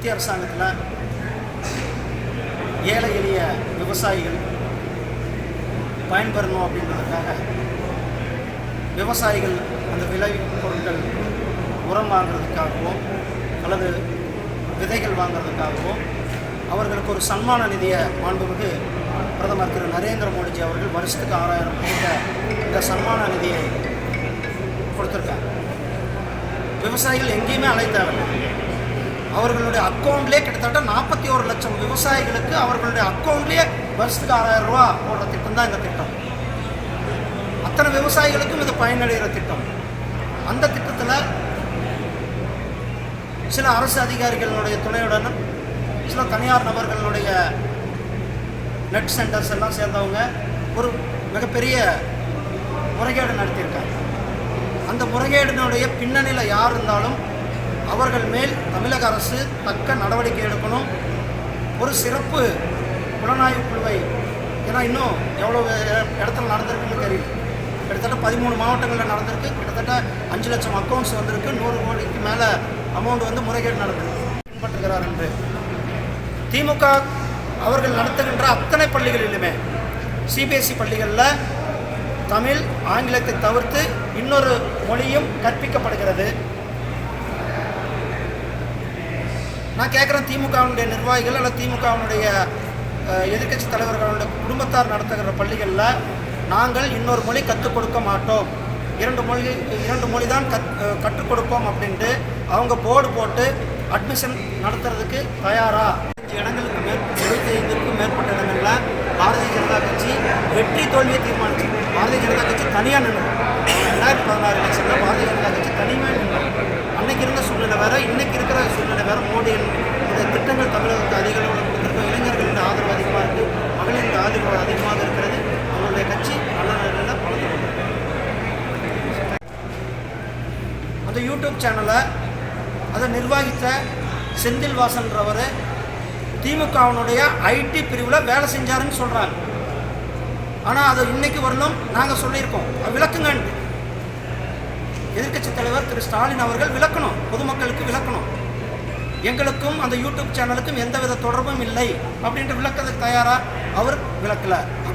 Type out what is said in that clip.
மத்திய அரசாங்கத்தில் ஏழை எளிய விவசாயிகள் பயன்பெறணும் அப்படின்றதுக்காக விவசாயிகள் அந்த விளை பொருட்கள் உரம் வாங்குறதுக்காகவும் அல்லது விதைகள் வாங்குறதுக்காகவும் அவர்களுக்கு ஒரு சன்மான நிதியை மாண்புமிகு பிரதமர் திரு நரேந்திர மோடிஜி அவர்கள் வருஷத்துக்கு 6000 கோடி இந்த சன்மான நிதியை கொடுத்துருக்காங்க. விவசாயிகள் எங்கேயுமே அலைய தேவையில்லை. அவர்களுடைய அக்கௌண்ட்லேயே கிட்டத்தட்ட 41 லட்சம் விவசாயிகளுக்கு அவர்களுடைய அக்கௌண்ட்லேயே வருஷத்துக்கு 6000 ரூபா போடுற திட்டம் தான் இந்த திட்டம். அத்தனை விவசாயிகளுக்கும் இது பயனடைகிற திட்டம். அந்த திட்டத்தில் சில அரசு அதிகாரிகளுடைய துணையுடன் சில தனியார் நபர்களுடைய நெட் சென்டர்ஸ் எல்லாம் சேர்ந்தவங்க ஒரு மிகப்பெரிய முறைகேடு நடத்தியிருக்காங்க. அந்த முறைகேடினுடைய பின்னணியில் யார் இருந்தாலும் அவர்கள் மேல் தமிழக அரசு தக்க நடவடிக்கை எடுக்கணும். ஒரு சிறப்பு புலனாய்வு குழுவை, ஏன்னா இன்னும் எவ்வளோ இடத்துல நடந்திருக்குன்னு தெரியும். கிட்டத்தட்ட 13 மாவட்டங்களில் நடந்திருக்கு. கிட்டத்தட்ட 5 லட்சம் அக்கௌண்ட்ஸ் வந்திருக்கு. 100 கோடிக்கு மேலே அமௌண்ட் வந்து முறைகேடு நடந்திருக்கு. பின்பற்றுகிறார் என்று திமுக அவர்கள் நடத்துகின்ற அத்தனை பள்ளிகளிலுமே சிபிஎஸ்இ பள்ளிகளில் தமிழ் ஆங்கிலத்தை தவிர்த்து இன்னொரு மொழியும் கற்பிக்கப்படுகிறது. நான் கேட்குறேன், திமுகவினுடைய நிர்வாகிகள் அல்லது திமுகவினுடைய எதிர்க்கட்சி தலைவர்களுடைய குடும்பத்தார் நடத்துகிற பள்ளிகளில் நாங்கள் இன்னொரு மொழி கற்றுக் கொடுக்க மாட்டோம், 2 மொழி தான் கற்றுக் கொடுப்போம் அப்படின்ட்டு அவங்க போர்டு போட்டு அட்மிஷன் நடத்துறதுக்கு தயாரா? 5 இடங்களுக்கு 75க்கும் மேற்பட்ட இடங்களில் பாரதிய ஜனதா கட்சி வெற்றி தோல்வியை தீர்மானிச்சு. பாரதிய ஜனதா கட்சி தனியாக நின்று 2016 எலெக்ஷனில் பாரதிய ஜனதா கட்சி தனியாக நின்று. அன்னைக்கு இருந்த சூழ்நிலை வேறு, இன்னைக்கு இருக்கிற சூழ்நிலை வேறு. மோடியினுடைய திட்டங்கள் தமிழகத்துக்கு அதிக அளவில் கொடுத்துருக்கோம். இளைஞர்களின் ஆதரவு அதிகமாக இருக்குது, மகளிரின் ஆதரவு அதிகமாக இருக்கிறது. அவங்களுடைய கட்சி நல்ல நிலையில் வளர்ந்து கொண்டிருக்கு. அந்த யூடியூப் சேனலை அதை நிர்வகித்த செந்தில் வாசன்றவர் திமுகவினுடைய ஐடி பிரிவில் வேலை செஞ்சாருன்னு சொல்கிறாங்க. ஆனால் அதை இன்னைக்கு வரலும் நாங்கள் சொல்லியிருக்கோம், விளக்குங்கன்ட்டு. எதிர்க்கட்சி தலைவர் திரு ஸ்டாலின் அவர்கள் விளக்கணும், பொதுமக்களுக்கு விளக்கணும். எங்களுக்கும் அந்த யூடியூப் சேனலுக்கும் எந்தவித தொடர்பும் இல்லை அப்படின்ட்டு விளக்கத்துக்கு தயாராக அவர் விளக்கலை.